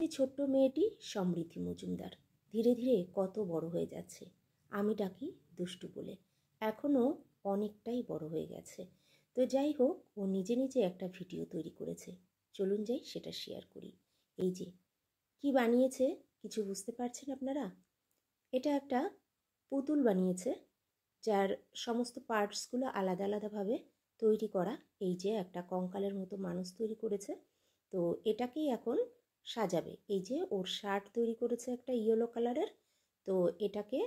এই ছোট্ট মেয়েটি সমৃদ্ধি মজুমদার ধীরে ধীরে কত বড় হয়ে যাচ্ছে। আমি ডাকি দুষ্টু বলে। এখনও অনেকটাই বড় হয়ে গেছে। তো যাই হোক, ও নিজে নিজে একটা ভিডিও তৈরি করেছে। চলুন যাই সেটা শেয়ার করি। এই যে কি বানিয়েছে কিছু বুঝতে পারছেন আপনারা? এটা একটা পুতুল বানিয়েছে, যার সমস্ত পার্টসগুলো আলাদা আলাদাভাবে তৈরি করা। এই যে একটা কঙ্কালের মতো মানুষ তৈরি করেছে। তো এটাকেই এখন সাজাবে। এই যে ওর শার্ট তৈরি করেছে একটা ইয়েলো কালারের। তো এটাকে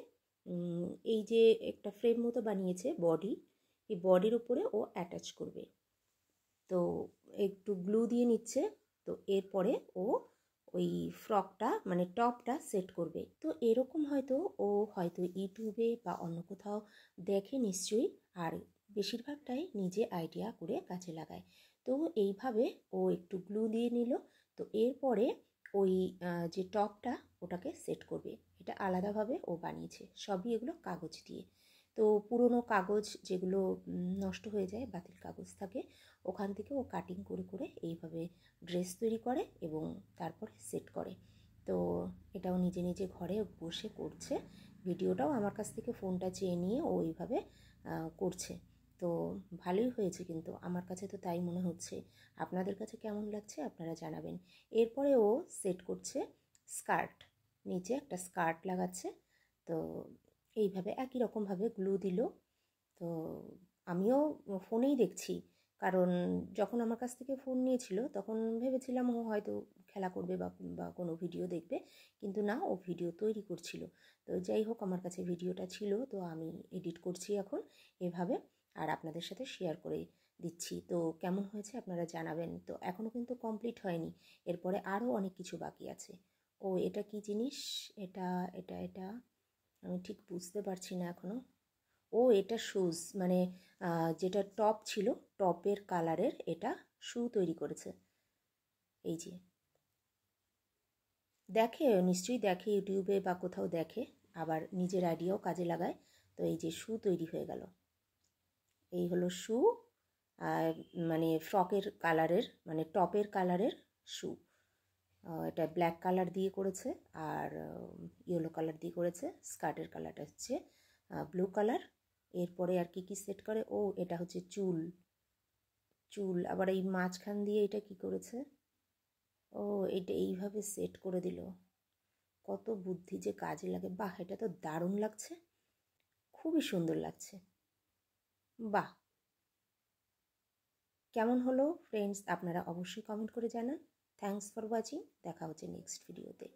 এই যে একটা ফ্রেম মতো বানিয়েছে বডি, এই বডির উপরে ও অ্যাটাচ করবে। তো একটু গ্লু দিয়ে নিচ্ছে। তো এরপরে ও ওই ফ্রকটা মানে টপটা সেট করবে। তো এরকম হয়তো ও হয়তো ইউটিউবে বা অন্য কোথাও দেখে নিশ্চয়ই, আর বেশিরভাগটাই নিজে আইডিয়া করে কাজে লাগায়। তো এইভাবে ও একটু গ্লু দিয়ে নিল। তো এরপরে ওই যে টপটা ওটাকে সেট করবে। এটা আলাদাভাবে ও বানিয়েছে। সবই এগুলো কাগজ দিয়ে। তো পুরনো কাগজ যেগুলো নষ্ট হয়ে যায়, বাতিল কাগজ থাকে, ওখান থেকে ও কাটিং করে করে এইভাবে ড্রেস তৈরি করে এবং তারপরে সেট করে। তো এটাও নিজে নিজে ঘরে বসে করছে। ভিডিওটাও আমার কাছ থেকে ফোনটা চেয়ে নিয়ে ও এইভাবে করছে। তো ভালোই হয়েছে, কিন্তু আমার কাছে তো তাই মনে হচ্ছে। আপনাদের কাছে কেমন লাগছে আপনারা জানাবেন। এরপরে ও সেট করছে স্কার্ট, নিচে একটা স্কার্ট লাগাচ্ছে। তো এইভাবে একই রকমভাবে গ্লু দিল। তো আমিও ফোনেই দেখছি, কারণ যখন আমার কাছ থেকে ফোন নিয়েছিল তখন ভেবেছিলাম ও হয়তো খেলা করবে বা কোনো ভিডিও দেখবে, কিন্তু না, ও ভিডিও তৈরি করছিল। তো যাই হোক, আমার কাছে ভিডিওটা ছিল, তো আমি এডিট করছি এখন এভাবে, আর আপনাদের সাথে শেয়ার করে দিচ্ছি। তো কেমন হয়েছে আপনারা জানাবেন। তো এখনও কিন্তু কমপ্লিট হয়নি, এরপরে আরও অনেক কিছু বাকি আছে। ও এটা কি জিনিস? এটা এটা এটা আমি ঠিক বুঝতে পারছি না এখনও। ও এটা শুজ, মানে যেটা টপ ছিল টপের কালারের এটা শু তৈরি করেছে। এই যে দেখে, নিশ্চয়ই দেখে ইউটিউবে বা কোথাও দেখে, আবার নিজের আইডিয়াও কাজে লাগায়। তো এই যে শু তৈরি হয়ে গেল। এই হলো শু, আর মানে ফ্রকের কালারের মানে টপের কালারের শু। এটা ব্ল্যাক কালার দিয়ে করেছে আর ইয়েলো কালার দিয়ে করেছে। স্কার্টের কালারটা হচ্ছে ব্লু কালার। এরপরে আর কি সেট করে, ও এটা হচ্ছে চুল। চুল আবার এই মাঝখান দিয়ে এটা কি করেছে, ও এটা এইভাবে সেট করে দিল। কত বুদ্ধি যে কাজে লাগে। বাহ, এটা তো দারুণ লাগছে, খুবই সুন্দর লাগছে। বাহ, কেমন হলো ফ্রেন্ডস আপনারা অবশ্যই কমেন্ট করে জানান। Thanks for watching. দেখা হচ্ছে নেক্সট ভিডিওতে।